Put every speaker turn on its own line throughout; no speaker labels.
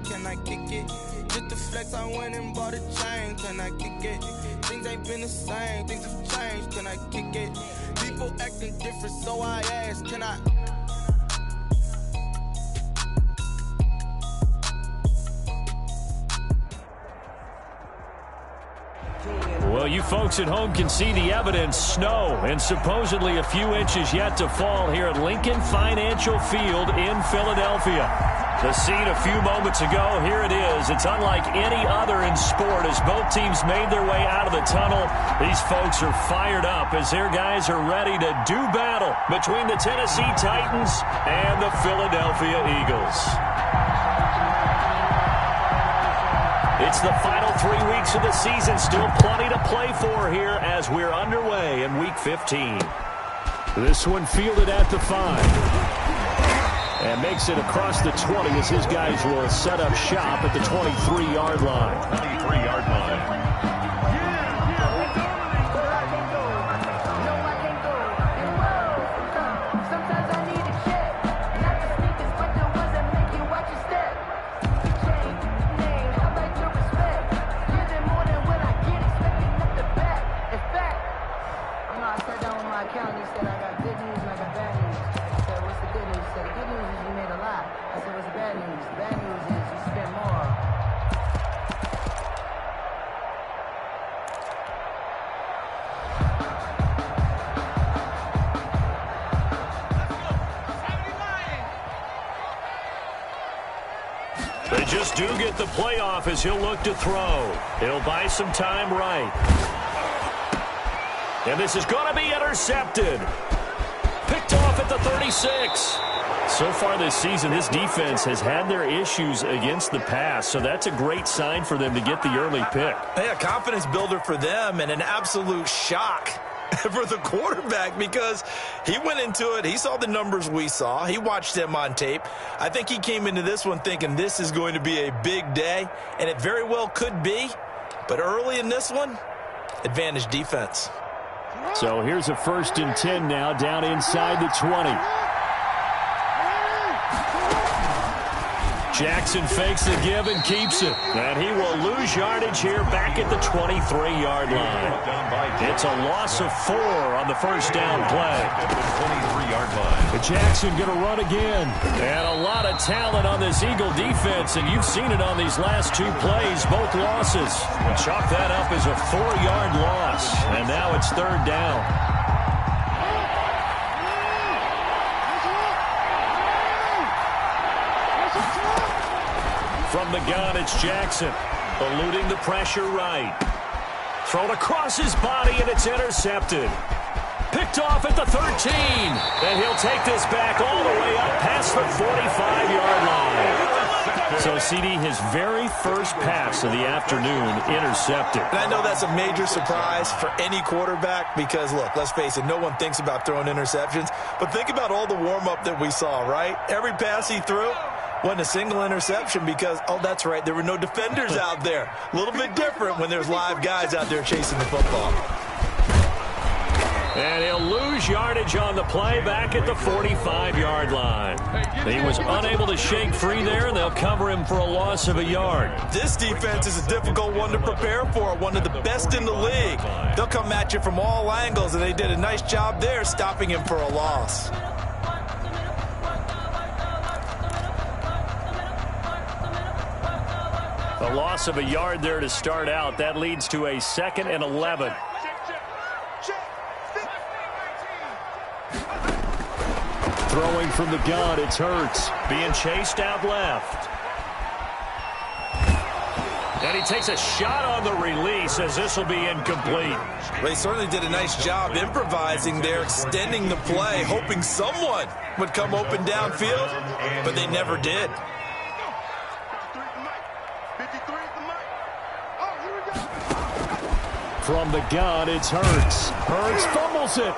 gang, can I kick it? Just the flex, I went and bought a chain, can I kick it? Things ain't been the same, things have changed, can I kick it? People acting different, so I ask, can I?
Well, you folks at home can see the evidence. Snow and supposedly a few inches yet to fall here at Lincoln Financial Field in Philadelphia. The scene a few moments ago, here it is. It's unlike any other in sport as both teams made their way out of the tunnel. These folks are fired up as their guys are ready to do battle between the Tennessee Titans and the Philadelphia Eagles. It's the final 3 weeks of the season. Still plenty to play for here as we're underway in Week 15. This one fielded at the 5. And makes it across the 20 as his guys will set up shop at the 23-yard line. 23-yard line. They just do get the playoff as he'll look to throw. He'll buy some time right. And this is going to be intercepted. Picked off at the 36. So far this season, this defense has had their issues against the pass, so that's a great sign for them to get the early pick.
Yeah, confidence builder for them and an absolute shock for the quarterback because he went into it. He saw the numbers we saw. He watched them on tape. I think he came into this one thinking this is going to be a big day, and it very well could be. But early in this one, advantage defense.
So here's a 1st and 10 now down inside the 20. Jackson fakes the give and keeps it. And he will lose yardage here back at the 23-yard line. It's a loss of 4 on the first down play. 23-yard line. Jackson going to run again. And a lot of talent on this Eagle defense, and you've seen it on these last 2 plays, both losses. Chalk that up as a 4-yard loss. And now it's 3rd down. From the gun, it's Jackson, eluding the pressure right. Thrown across his body, and it's intercepted. Picked off at the 13. And he'll take this back all the way up past the 45-yard line. So, CD, his very first pass of the afternoon intercepted.
And I know that's a major surprise for any quarterback because, look, let's face it, no one thinks about throwing interceptions. But think about all the warm-up that we saw, right? Every pass he threw wasn't a single interception because, oh, that's right, there were no defenders out there. A little bit different when there's live guys out there chasing the football.
And he'll lose yardage on the play back at the 45-yard line. He was unable to shake free there, and they'll cover him for a loss of a yard.
This defense is a difficult one to prepare for, one of the best in the league. They'll come at you from all angles, and they did a nice job there stopping him for a loss.
A loss of a yard there to start out. That leads to a 2nd and 11. Throwing from the gun, it's Hurts. Being chased out left. And he takes a shot on the release as this will be incomplete.
They certainly did a nice job improvising there, extending the play, hoping someone would come open downfield, but they never did.
From the gun, it's Hurts. Hurts fumbles it.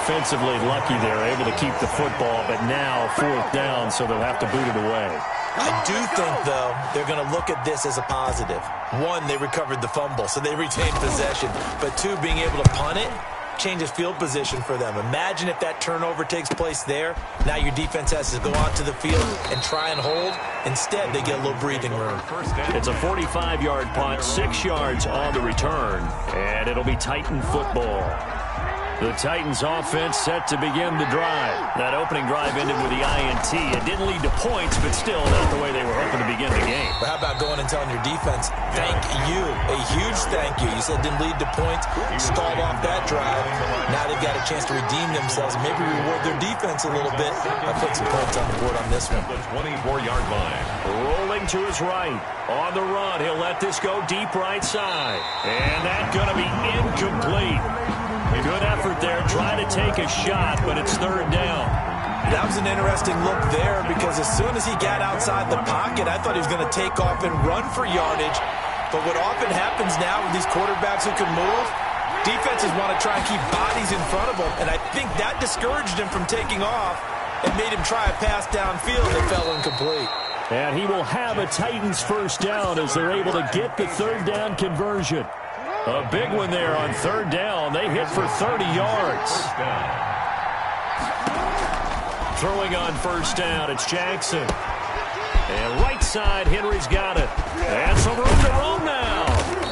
Offensively lucky they're able to keep the football, but now 4th down, so they'll have to boot it away.
I do think, though, they're going to look at this as a positive. 1, they recovered the fumble, so they retained possession. But 2, being able to punt it, changes field position for them. Imagine if that turnover takes place there. Now your defense has to go onto the field and try and hold. Instead, they get a little breathing room.
It's a 45-yard punt, 6 yards on the return, and it'll be Titan football. The Titans offense set to begin the drive. That opening drive ended with the INT. It didn't lead to points, but still not the way they were hoping to begin the game.
But how about going and telling your defense, thank you, a huge thank you. You said didn't lead to points, stalled off that drive. Now they've got a chance to redeem themselves and maybe reward their defense a little bit by putting some points on the board on this one.
The 24-yard line.
Rolling to his right. On the run, he'll let this go deep right side. And that's going to be incomplete. Good effort there, trying to take a shot, but it's third down.
That was an interesting look there because as soon as he got outside the pocket, I thought he was going to take off and run for yardage. But what often happens now with these quarterbacks who can move, defenses want to try and keep bodies in front of them, and I think that discouraged him from taking off and made him try a pass downfield that fell incomplete.
And he will have a Titans first down as they're able to get the third down conversion. A big one there on third down. They hit for 30 yards. Throwing on first down, it's Jackson. And right side, Henry's got it. And some room to roam now.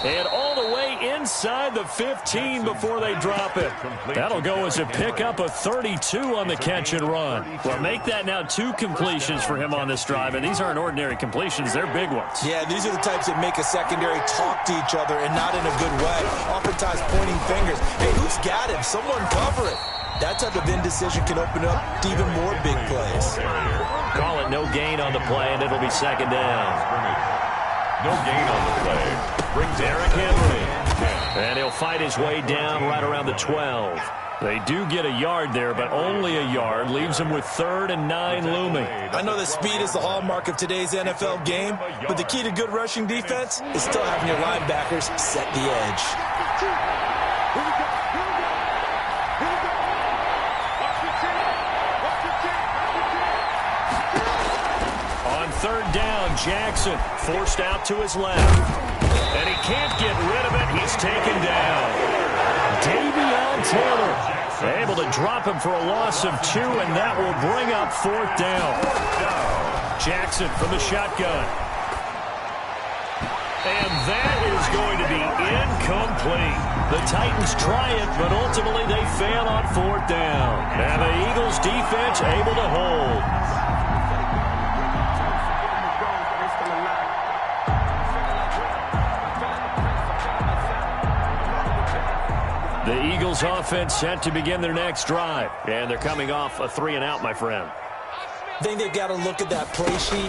And all the way inside the 15 before they drop it. That'll go as a pickup of 32 on the catch and run. Well, make that now 2 completions for him on this drive. And these aren't ordinary completions. They're big ones.
Yeah, these are the types that make a secondary talk to each other and not in a good way. Oftentimes pointing fingers. Hey, who's got him? Someone cover it. That type of indecision can open up to even more big plays.
Call it no gain on the play, and it'll be second down.
No gain on the play. Brings
Derrick Henry. And he'll fight his way down right around the 12. They do get a yard there, but only a yard. Leaves them with 3rd and 9 looming.
I know that speed is the hallmark of today's NFL game, but the key to good rushing defense is still having your linebackers set the edge.
Third down, Jackson forced out to his left. And he can't get rid of it. He's taken down. Davion Taylor able to drop him for a loss of 2, and that will bring up 4th down. Jackson from the shotgun. And that is going to be incomplete. The Titans try it, but ultimately they fail on 4th down. And the Eagles defense able to hold. The Eagles offense set to begin their next drive. And they're coming off a 3-and-out, my friend.
I think they've got to look at that play sheet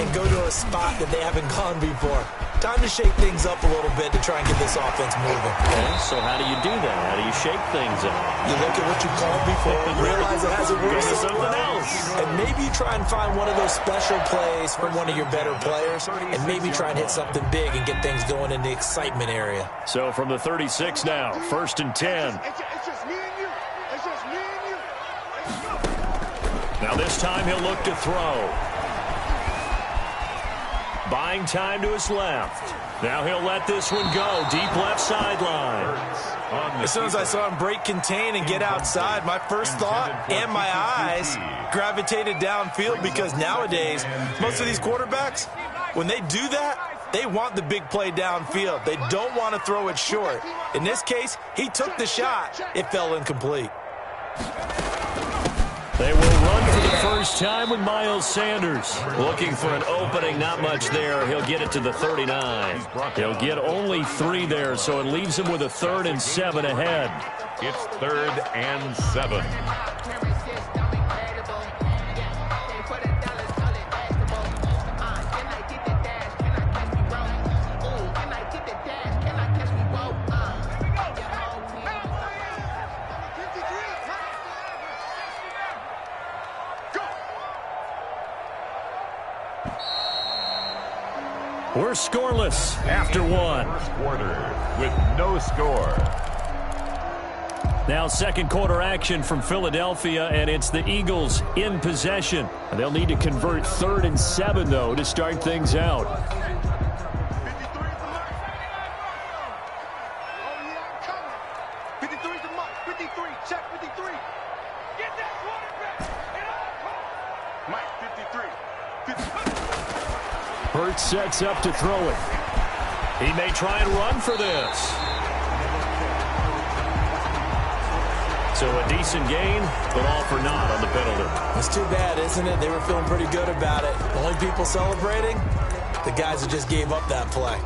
and go to a spot that they haven't gone before. Time to shake things up a little bit to try and get this offense moving.
Okay, so how do you do that? How do you shake things up?
You look at what you called before and realize it hasn't worked so
something
well.
else.
And maybe you try and find one of those special plays from one of your better players and maybe try and hit something big and get things going in the excitement area.
So from the 36 now, 1st and 10.
It's just me and you. It's just me and you.
Now this time he'll look to throw. Buying time to his left. Now he'll let this one go. Deep left sideline.
As soon as I saw him break contain and get outside, my first thought and my eyes gravitated downfield because nowadays, most of these quarterbacks, when they do that, they want the big play downfield. They don't want to throw it short. In this case, he took the shot. It fell incomplete.
They will run for the first time with Miles Sanders. Looking for an opening, not much there. He'll get it to the 39. He'll get only 3 there, so it leaves him with a 3rd and 7 ahead.
It's 3rd and 7.
We're scoreless after 1.
First quarter with no score.
Now 2nd quarter action from Philadelphia, and it's the Eagles in possession. They'll need to convert 3rd and 7, though, to start things out. Hurts sets up to throw it. He may try and run for this. So a decent gain, but all for naught on the penalty.
It's too bad, isn't it? They were feeling pretty good about it. The only people celebrating, the guys who just gave up that play.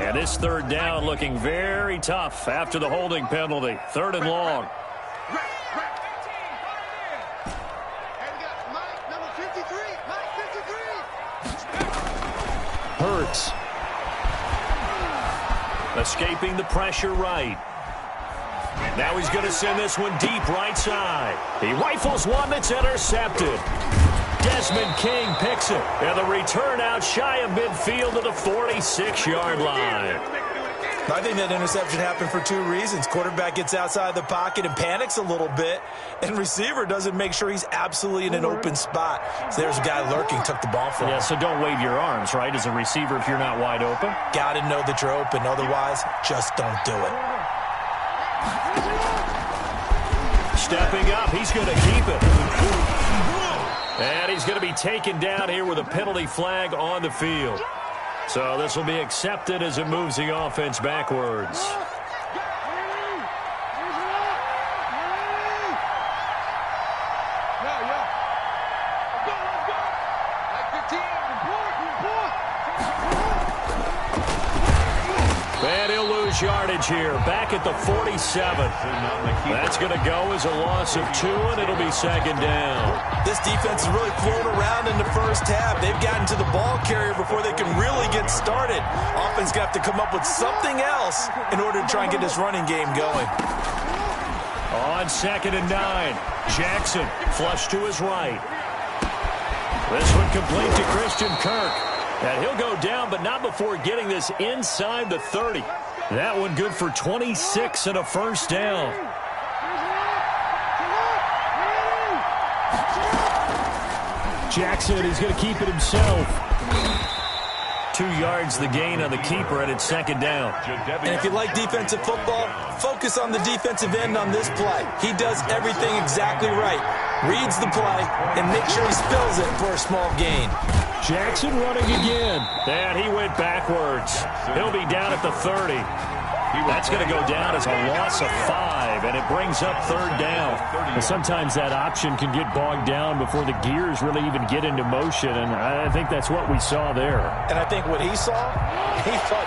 And this third down looking very tough after the holding penalty. 3rd and long. Hurts. Escaping the pressure right. Now he's going to send this one deep right side. He rifles one that's intercepted. Desmond King picks it. And the return out shy of midfield to the 46-yard line.
I think that interception happened for 2 reasons. Quarterback gets outside the pocket and panics a little bit, and receiver doesn't make sure he's absolutely in an open spot. So there's a guy lurking, took the ball from him.
Yeah, so don't wave your arms, right, as a receiver if you're not wide open.
Got to know that you're open. Otherwise, just don't do it.
Stepping up, he's going to keep it. And he's going to be taken down here with a penalty flag on the field. So this will be accepted as it moves the offense backwards. And he'll lose yardage here, back at the 47. That's going to go as a loss of 2, and it'll be 2nd down.
This defense is really flown around in the first half. They've gotten to the ball carrier before they can really get started. Offense going to have to come up with something else in order to try and get this running game going.
On 2nd and 9, Jackson flush to his right. This one complete to Christian Kirk. And he'll go down, but not before getting this inside the 30. That one good for 26 and a first down. Jackson, he's going to keep it himself. 2 yards the gain on the keeper, and it's 2nd down.
And if you like defensive football, focus on the defensive end on this play. He does everything exactly right. Reads the play and makes sure he spills it for a small gain.
Jackson running again. And he went backwards. He'll be down at the 30. That's going to go down as a loss of 5, and it brings up 3rd down. And sometimes that option can get bogged down before the gears really even get into motion, and I think that's what we saw there.
And I think what he saw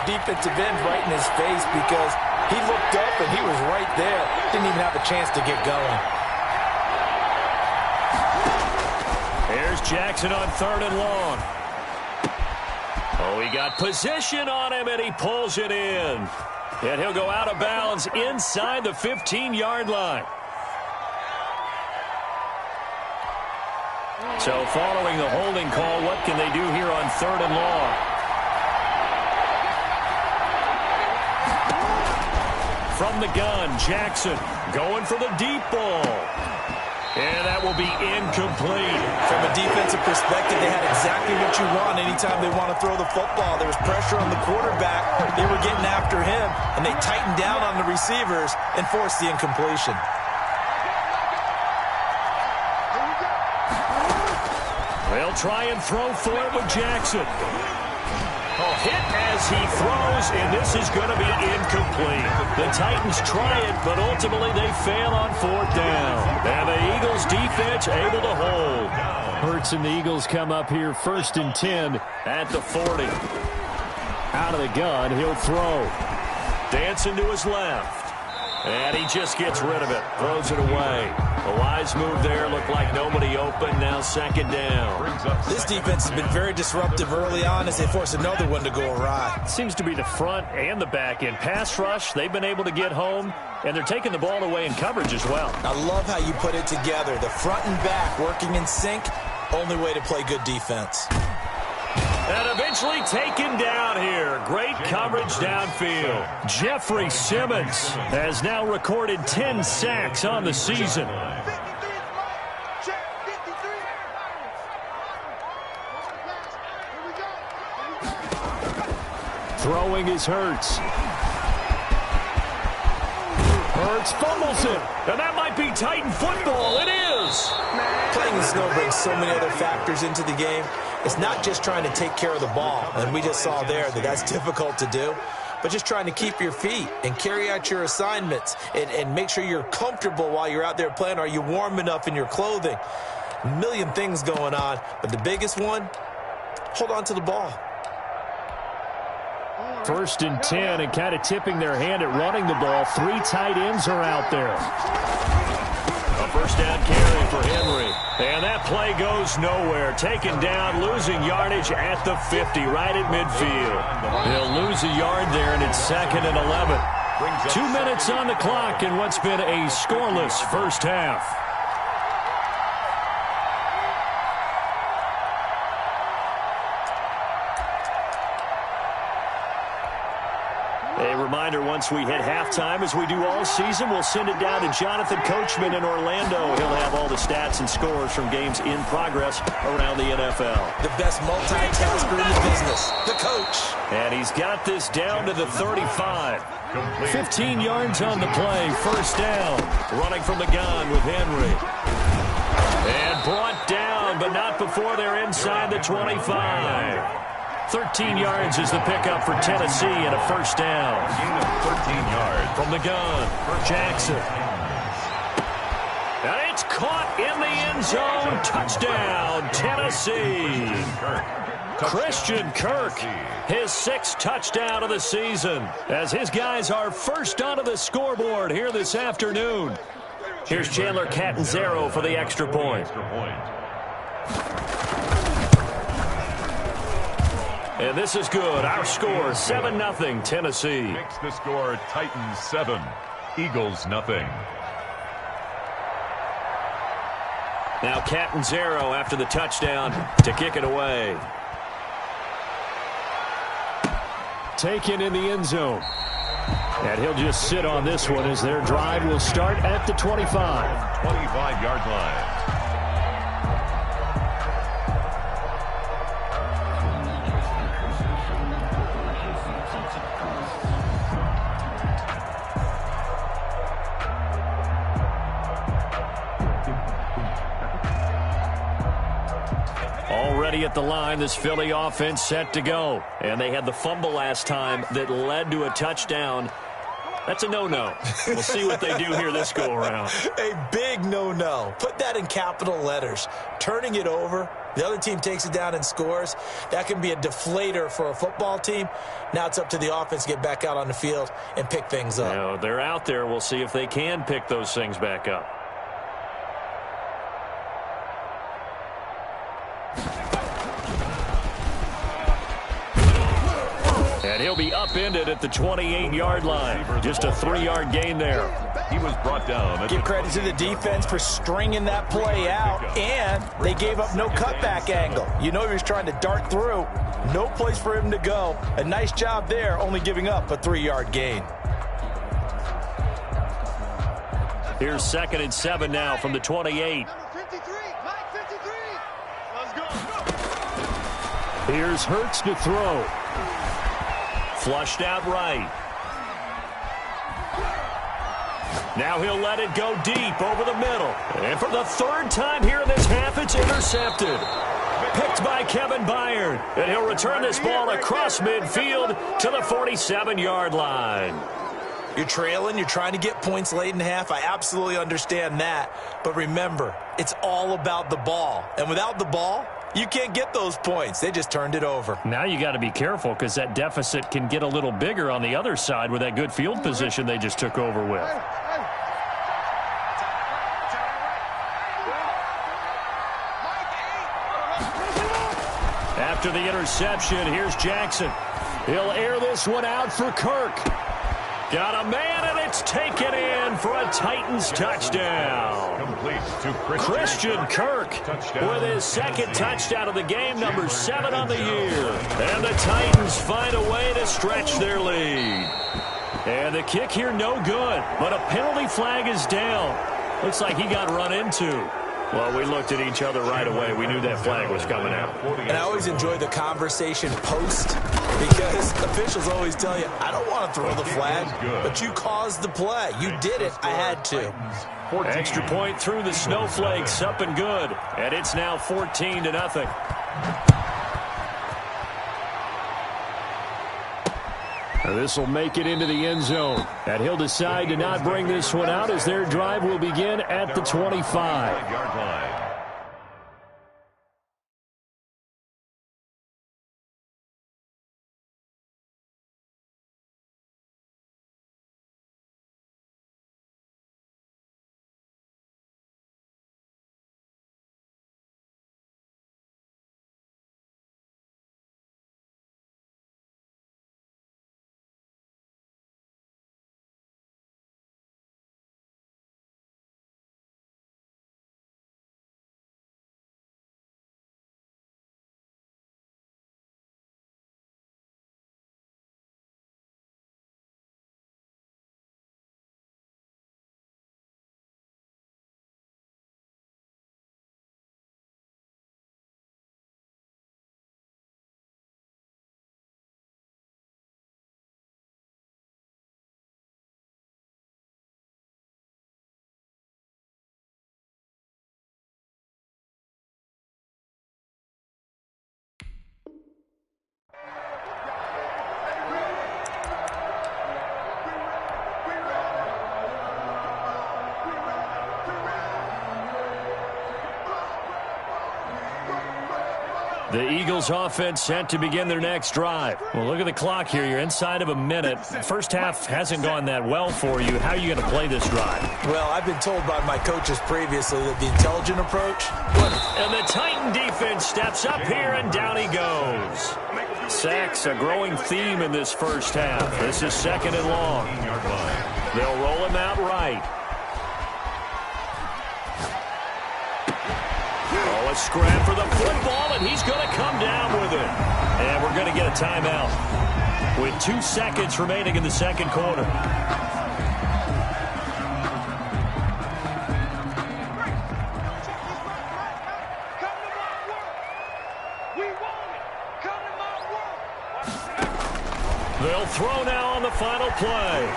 defensive end right in his face because he looked up and he was right there. Didn't even have a chance to get going.
Here's Jackson on 3rd and long. Oh, he got position on him, and he pulls it in. And he'll go out of bounds inside the 15-yard line. So following the holding call, what can they do here on 3rd and long? From the gun, Jackson going for the deep ball. And that will be incomplete.
From a defensive perspective, they had exactly what you want anytime they want to throw the football. There was pressure on the quarterback. They were getting after him, and they tightened down on the receivers and forced the incompletion.
They'll try and throw for it with Jackson. Hit as he throws, and this is going to be incomplete. The Titans try it, but ultimately they fail on 4th down. And the Eagles defense able to hold. Hurts and the Eagles come up here 1st and 10 at the 40. Out of the gun, he'll throw. Dancing to his left. And he just gets rid of it, throws it away. A wise move there, looked like nobody open, now 2nd down.
This defense has been very disruptive early on as they force another one to go awry.
Seems to be the front and the back end. Pass rush, they've been able to get home, and they're taking the ball away in coverage as well.
I love how you put it together. The front and back working in sync, only way to play good defense.
And eventually taken down here. Great coverage downfield. Jeffrey Simmons has now recorded 10 sacks on the season. Throwing is Hurts. Hurts fumbles it, and that might be Titan football. It is.
Playing in snow brings so many other factors into the game. It's not just trying to take care of the ball, and we just saw there that that's difficult to do, but just trying to keep your feet and carry out your assignments and make sure you're comfortable while you're out there playing. Are you warm enough in your clothing? A million things going on, but the biggest one, hold on to the ball.
1st and 10, and kind of tipping their hand at running the ball. 3 tight ends are out there. A 1st down carry for Henry. And that play goes nowhere. Taken down, losing yardage at the 50, right at midfield. He'll lose a yard there, and it's 2nd and 11. 2 minutes on the clock in what's been a scoreless first half. A reminder, once we hit halftime, as we do all season, we'll send it down to Jonathan Coachman in Orlando. He'll have all the stats and scores from games in progress around the NFL.
The best multitasker in the business, the coach.
And he's got this down to the 35. 15 yards on the play, 1st down. Running from the gun with Henry. And brought down, but not before they're inside the 25. 13 yards is the pickup for Tennessee and a 1st down.
13 yards.
From the gun, Jackson. And it's caught in the end zone. Touchdown, Tennessee. Christian Kirk, his 6th touchdown of the season, as his guys are first onto the scoreboard here this afternoon. Here's Chandler Catanzaro for the extra point. And this is good. Our score, 7-0, Tennessee.
Makes the score Titans 7, Eagles 0.
Now Catanzaro after the touchdown to kick it away. Taken in the end zone. And he'll just sit on this one as their drive will start at the 25.
25-yard line.
Already at the line, this Philly offense set to go. And they had the fumble last time that led to a touchdown. That's a no-no. We'll see what they do here this go-around.
A big no-no. Put that in capital letters. Turning it over, the other team takes it down and scores. That can be a deflator for a football team. Now it's up to the offense to get back out on the field and pick things up.
Now, they're out there. We'll see if they can pick those things back up. And he'll be upended at the 28-yard line. Just a 3-yard gain there.
He was brought down.
Give credit to the defense for stringing that play out, and they gave up no cutback angle. You know he was trying to dart through. No place for him to go. A nice job there, only giving up a 3-yard gain.
Here's 2nd and 7 now from the 28. Here's Hurts to throw. Flushed out right. Now he'll let it go deep over the middle. And for the 3rd time here in this half, it's intercepted. Picked by Kevin Byard. And he'll return this ball across midfield to the 47-yard line.
You're trailing, you're trying to get points late in the half. I absolutely understand that. But remember, it's all about the ball. And without the ball, you can't get those points. They just turned it over.
Now you got to be careful because that deficit can get a little bigger on the other side with that good field position they just took over with. After the interception, here's Jackson. He'll air this one out for Kirk. Got a man, and it's taken in for a Titans touchdown.
Complete to
Christian Kirk with his 2nd touchdown of the game, number 7 on the year. And the Titans find a way to stretch their lead. And the kick here no good, but a penalty flag is down. Looks like he got run into. Well, we looked at each other right away. We knew that flag was coming out.
And I always enjoy the conversation post Because officials always tell you, I don't want to throw the flag, but you caused the play. You did it. I had to.
Extra point through the Snowflakes, up and good. And it's now 14-0. This will make it into the end zone. And he'll decide to not bring this one out as their drive will begin at the 25-yard line. The Eagles offense set to begin their next drive. Well, look at the clock here. You're inside of a minute. First half hasn't gone that well for you. How are you going to play this drive?
Well, I've been told by my coaches previously that the intelligent approach.
And the Titan defense steps up here, and down he goes. Sacks, a growing theme in this first half. This is second and long. They'll roll him out right. A scrap for the football, and he's going to come down with it. And we're going to get a timeout with 2 seconds remaining in the second quarter. They'll throw now on the final play.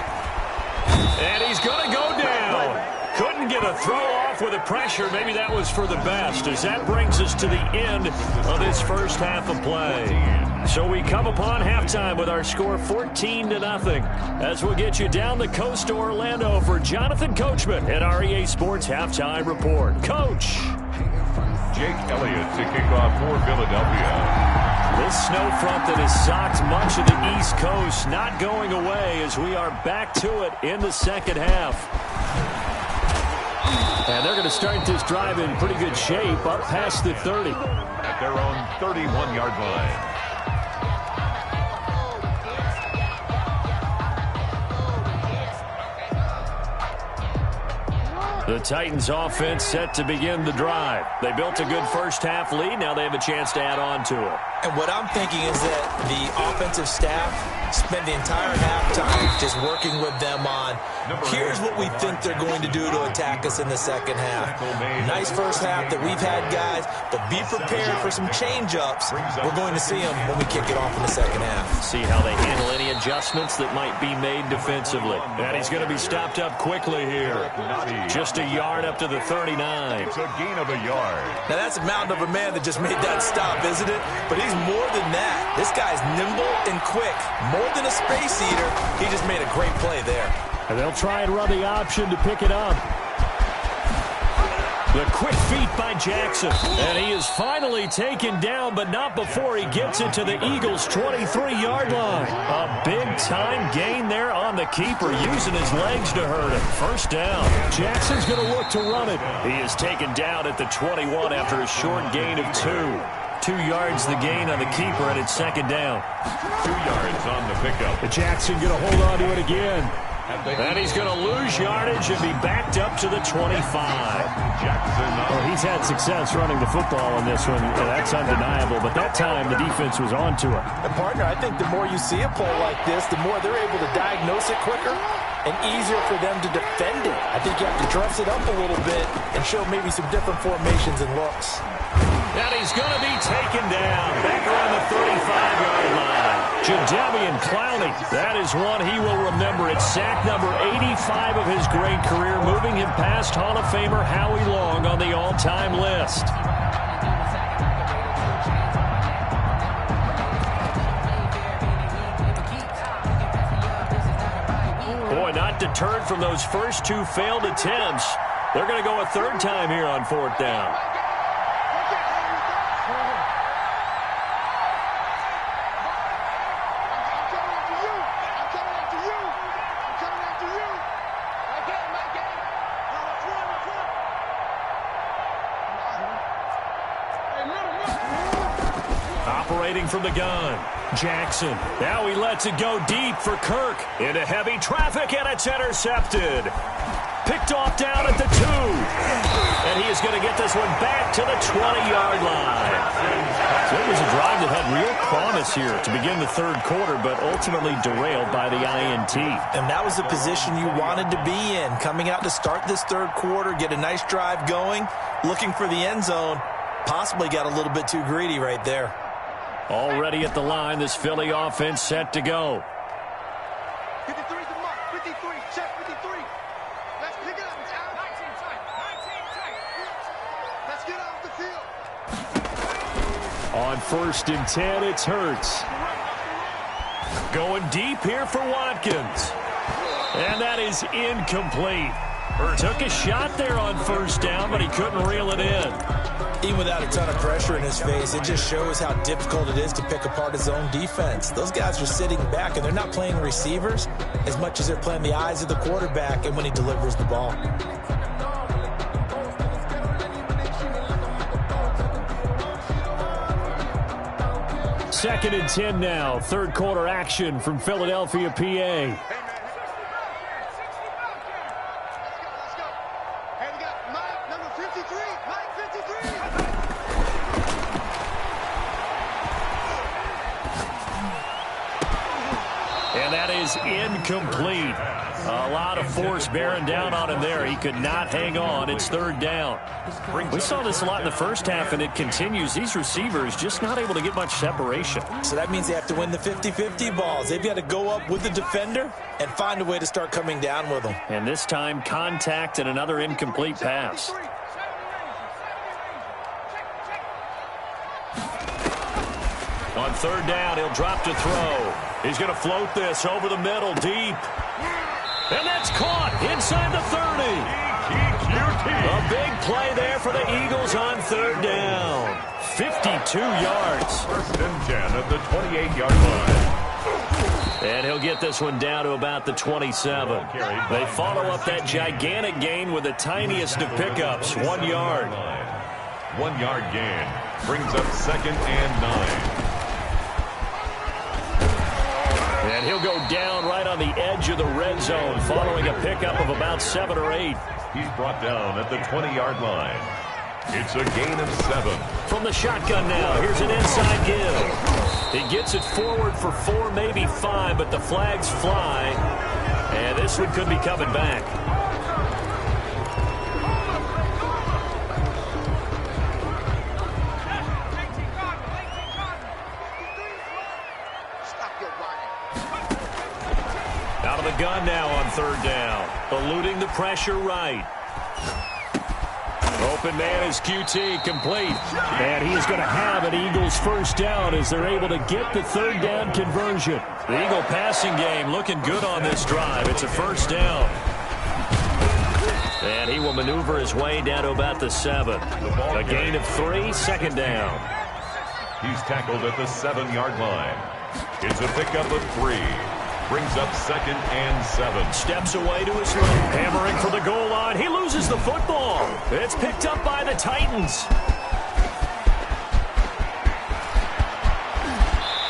And he's going to go down. Couldn't get a throw off with the pressure. Maybe that was for the best, as that brings us to the end of this first half of play. So we come upon halftime with our score 14-0, as we'll get you down the coast to Orlando for Jonathan Coachman at our EA Sports Halftime Report. Coach.
Jake Elliott to kick off for Philadelphia.
This snow front that has socked much of the East Coast not going away as we are back to it in the second half. And they're going to start this drive in pretty good shape, up past the 30.
At their own 31-yard line.
The Titans offense set to begin the drive. They built a good first half lead. Now they have a chance to add on to it.
And what I'm thinking is that the offensive staff spent the entire halftime just working with them on, here's what we think they're going to do to attack us in the second half. Nice first half that we've had, guys, but be prepared for some change-ups. We're going to see them when we kick it off in the second half.
See how they handle any adjustments that might be made defensively. And he's going to be stopped up quickly here. Just a yard up to the 39.
It's a gain of a yard.
Now, that's a mountain of a man that just made that stop, isn't it? But he's more than that. This guy's nimble and quick. More than a space eater, he just made a great play there.
And they'll try and run the option to pick it up. The quick feet by Jackson. And he is finally taken down, but not before he gets it to the Eagles' 23-yard line. A big-time gain there on the keeper, using his legs to hurt him. First down. Jackson's going to look to run it. He is taken down at the 21 after a short gain of 2. 2 yards the gain on the keeper, and it's second down.
2 yards on the pickup.
Jackson going to hold on to it again. And he's going to lose yardage and be backed up to the 25. Well, he's had success running the football in this one. That's undeniable. But that time, the defense was on to it.
And, partner, I think the more you see a play like this, the more they're able to diagnose it quicker and easier for them to defend it. I think you have to dress it up a little bit and show maybe some different formations and looks.
And he's going to be taken down back around the 35-yard line. Jadeveon Clowney, that is one he will remember. It's sack number 85 of his great career, moving him past Hall of Famer Howie Long on the all-time list. Boy, not deterred from those first two failed attempts. They're going to go a third time here on fourth down. Operating from the gun, Jackson. Now he lets it go deep for Kirk. Into heavy traffic, and it's intercepted. Picked off down at the 2. And he is going to get this one back to the 20-yard line. So it was a drive that had real promise here to begin the third quarter, but ultimately derailed by the INT.
And that was the position you wanted to be in. Coming out to start this third quarter, get a nice drive going, looking for the end zone. Possibly got a little bit too greedy right there.
Already at the line, this Philly offense set to go.
53's the mark. 53. Check 53. Let's pick it up. It's out. 19 tight. 19 tight. Let's get off the field.
On 1st and 10, it's Hurts. Going deep here for Watkins. And that is incomplete. Took a shot there on 1st down, but he couldn't reel it in.
Even without a ton of pressure in his face, it just shows how difficult it is to pick apart his own defense. Those guys are sitting back, and they're not playing receivers as much as they're playing the eyes of the quarterback and when he delivers the ball.
Second and 10 now. Third quarter action from Philadelphia, PA. And that is incomplete. A lot of force bearing down on him there. He could not hang on. It's third down. We saw this a lot in the first half, and it continues. These receivers just not able to get much separation.
So that means they have to win the 50-50 balls. They've got to go up with the defender and find a way to start coming down with them.
And this time, contact and another incomplete pass. On third down, he'll drop to throw. He's going to float this over the middle, deep. And that's caught inside the 30. A big play there for the Eagles on third down. 52 yards.
1st and 10 at the 28-yard line.
And he'll get this one down to about the 27. They follow up that gigantic gain with the tiniest of pickups, 1 yard.
1 yard gain brings up 2nd and 9.
And he'll go down right on the edge of the red zone following a pickup of about 7 or 8.
He's brought down at the 20-yard line. It's a gain of 7.
From the shotgun now, here's an inside give. He gets it forward for 4, maybe 5, but the flags fly. And this one could be coming back. Out of the gun now on third down. Eluding the pressure right. Open man is QT, complete. And he is going to have an Eagles first down as they're able to get the third down conversion. The Eagle passing game looking good on this drive. It's a first down. And he will maneuver his way down to about the 7. A gain of 3, second down.
He's tackled at the 7-yard line. It's a pickup of 3. Brings up 2nd and 7.
Steps away to his right. Hammering for the goal line. He loses the football. It's picked up by the Titans.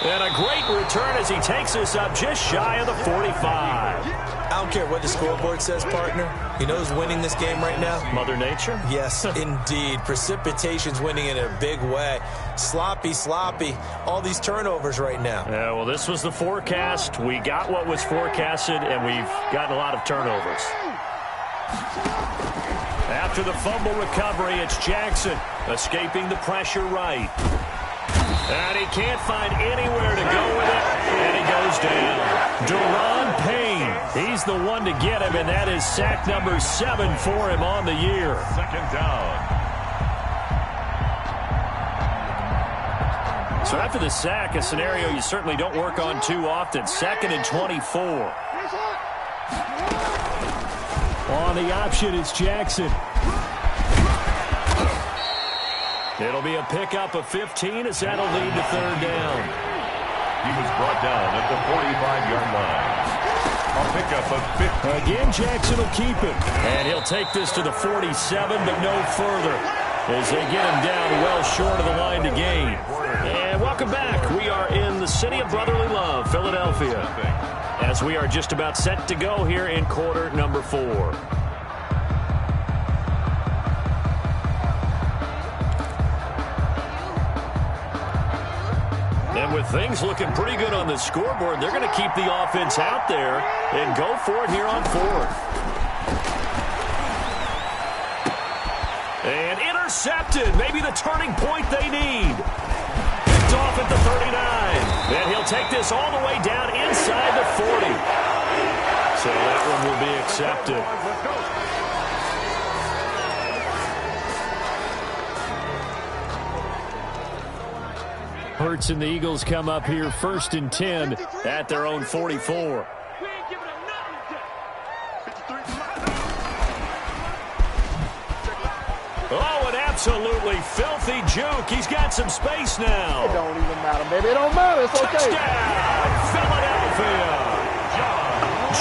And a great return as he takes us up just shy of the 45.
I don't care what the scoreboard says, partner. You know who's winning this game right now?
Mother Nature?
Yes, indeed. Precipitation's winning in a big way. Sloppy. All these turnovers right now.
Yeah, well, this was the forecast. We got what was forecasted, and we've gotten a lot of turnovers. After the fumble recovery, it's Jackson escaping the pressure right. And he can't find anywhere to go with it. he goes down. Deron Payne, he's the one to get him, and that is sack number 7 for him on the year.
Second down.
So after the sack, a scenario you certainly don't work on too often. 2nd and 24. On the option, it's Jackson. It'll be a pickup of 15 as that'll lead to 3rd down.
He was brought down at the 45-yard line. A pickup of 15.
Again, Jackson will keep it. And he'll take this to the 47, but no further, as they get him down well short of the line to gain. And welcome back. We are in the city of brotherly love, Philadelphia, as we are just about set to go here in quarter number 4. And with things looking pretty good on the scoreboard, they're going to keep the offense out there and go for it here on 4th. And intercepted. Maybe the turning point they need. Picked off at the 39. And he'll take this all the way down inside the 40. So that one will be accepted. Hurts and the Eagles come up here 1st and 10 at their own 44. Oh, an absolutely filthy juke. He's got some space now.
It don't even matter, baby. It don't matter. It's okay.
Touchdown, Philadelphia.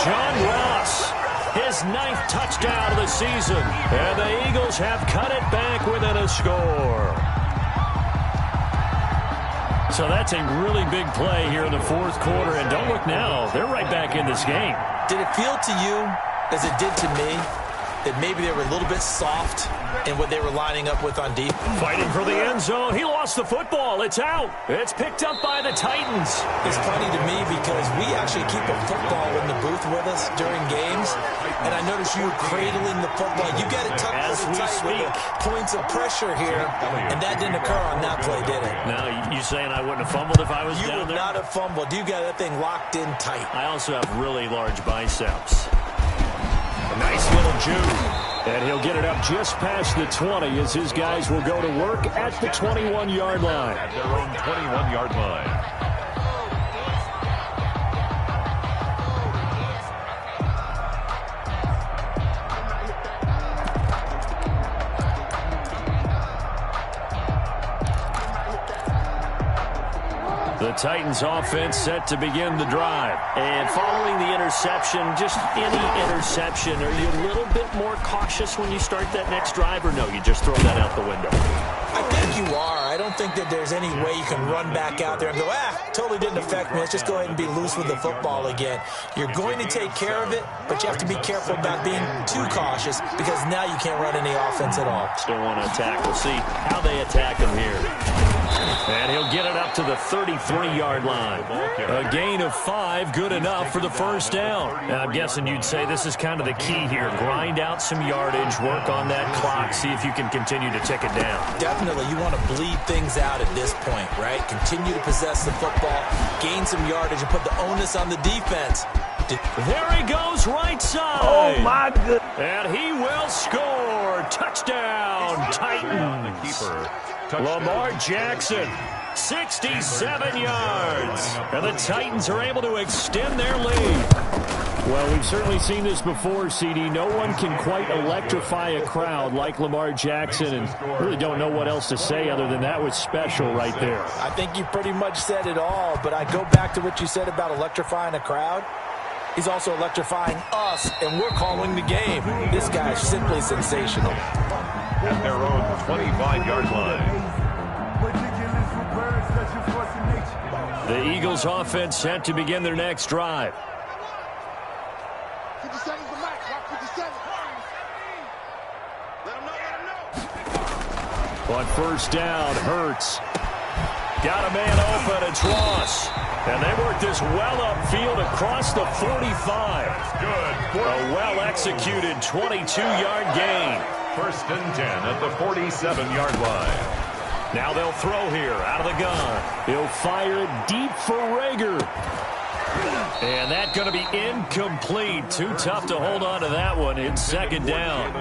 John Ross, his 9th touchdown of the season. And the Eagles have cut it back within a score. So that's a really big play here in the 4th quarter. And don't look now, they're right back in this game.
Did it feel to you, as it did to me, that maybe they were a little bit soft in what they were lining up with on defense?
Fighting for the end zone. He lost the football. It's out. It's picked up by the Titans.
It's funny to me because we actually keep a football in the booth with us during games, and I notice you cradling the football. You get it tucked
as we speak.
Points of pressure here, and that didn't occur on that play, did it?
No, you saying I wouldn't have fumbled if I was
You
down
would
there?
not have fumbled. You got that thing locked in tight.
I also have really large biceps. A nice little juke. And he'll get it up just past the 20 as his guys will go to work at the 21-yard line.
At their own 21-yard line.
The Titans offense set to begin the drive. And following the interception, just any interception, are you a little bit more cautious when you start that next drive, or no, you just throw that out the window?
I think you are. I don't think that there's any way you can run back out there and go, totally didn't affect me. Let's just go ahead and be loose with the football again. You're going to take care of it, but you have to be careful about being too cautious because now you can't run any offense at all.
Still want to attack. We'll see how they attack him here. And he'll get it up to the 33-yard line. A gain of 5, good enough for the 1st down. Now, I'm guessing you'd say this is kind of the key here. Grind out some yardage, work on that clock, see if you can continue to tick it down.
Definitely, you want to bleed things out at this point, right? Continue to possess the football, gain some yardage, and put the onus on the defense.
There he goes, right side.
Oh, my goodness.
And he will score. Touchdown, Titans.
The keeper.
Lamar Jackson, 67 yards. And the Titans are able to extend their lead. Well, we've certainly seen this before, CD. No one can quite electrify a crowd like Lamar Jackson, and really don't know what else to say other than that was special right there.
I think you pretty much said it all, but I go back to what you said about electrifying a crowd. He's also electrifying us, and we're calling the game. This guy's simply sensational.
At their own 25-yard line.
The Eagles offense set to begin their next drive.
50 seconds to max. 50 seconds. Let him know.
On 1st down, Hurts. Got a man open, it's Ross. And they work this well upfield across the 45.
Good.
A well-executed 22-yard gain.
1st and 10 at the 47-yard line.
Now they'll throw here out of the gun. He'll fire it deep for Rager. And that's going to be incomplete. Too tough to hold on to that one. It's second down.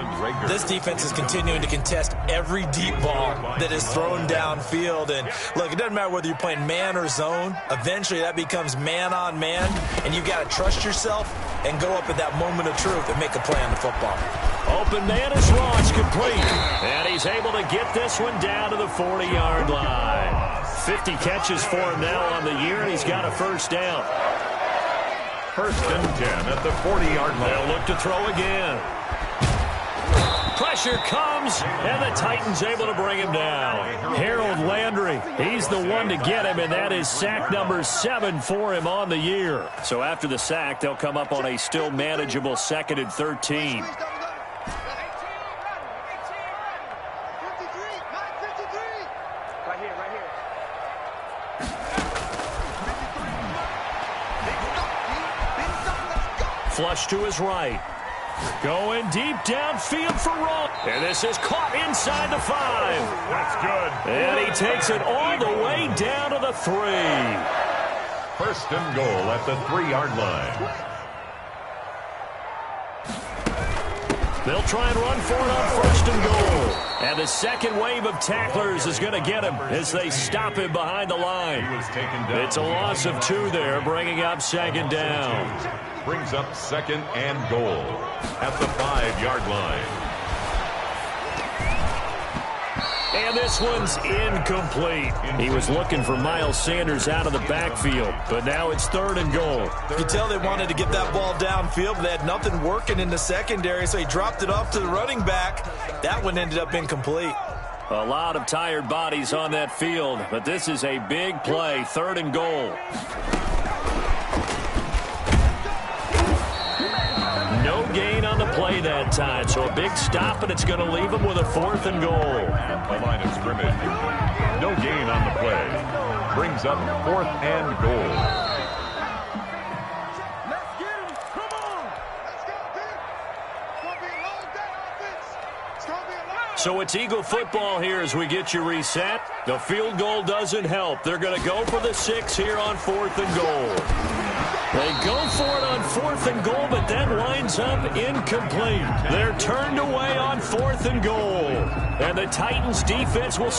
This defense is continuing to contest every deep ball that is thrown downfield. And, look, it doesn't matter whether you're playing man or zone. Eventually that becomes man on man, and you've got to trust yourself and go up at that moment of truth and make a play on the football.
Open man is launched complete. And he's able to get this one down to the 40-yard line. 50 catches for him now on the year, and he's got a first down.
First and 10 at the 40-yard line.
They'll look to throw again. Pressure comes, and the Titans able to bring him down. Harold Landry, he's the one to get him, and that is sack number 7 for him on the year. So after the sack, they'll come up on a still manageable 2nd and 13. Flush to his right. Going deep downfield for Rowe. And this is caught inside the 5.
That's good.
And he takes it all the way down to the 3.
First and goal at the 3-yard line.
They'll try and run for it on first and goal. And the second wave of tacklers is going to get him as they stop him behind the line. It's a loss of 2 there, bringing up second down.
Brings up second and goal at the 5-yard line.
And this one's incomplete. He was looking for Miles Sanders out of the backfield, but now it's 3rd and goal.
You could tell they wanted to get that ball downfield, but they had nothing working in the secondary, so he dropped it off to the running back. That one ended up incomplete.
A lot of tired bodies on that field, but this is a big play, 3rd and goal. No gain on the play that time, so a big stop, and it's going to leave him with a 4th and goal.
The line of scrimmage. No gain on the play. Brings up 4th and goal.
Let's get him. Come on. Let's go, dude. It's going to be a long day offense. It's going to be a long day.
So it's Eagle football here as we get you reset. The field goal doesn't help. They're going to go for the 6 here on 4th and goal. They go for it on 4th and goal, but that winds up incomplete. They're turned away on 4th and goal. And the Titans defense will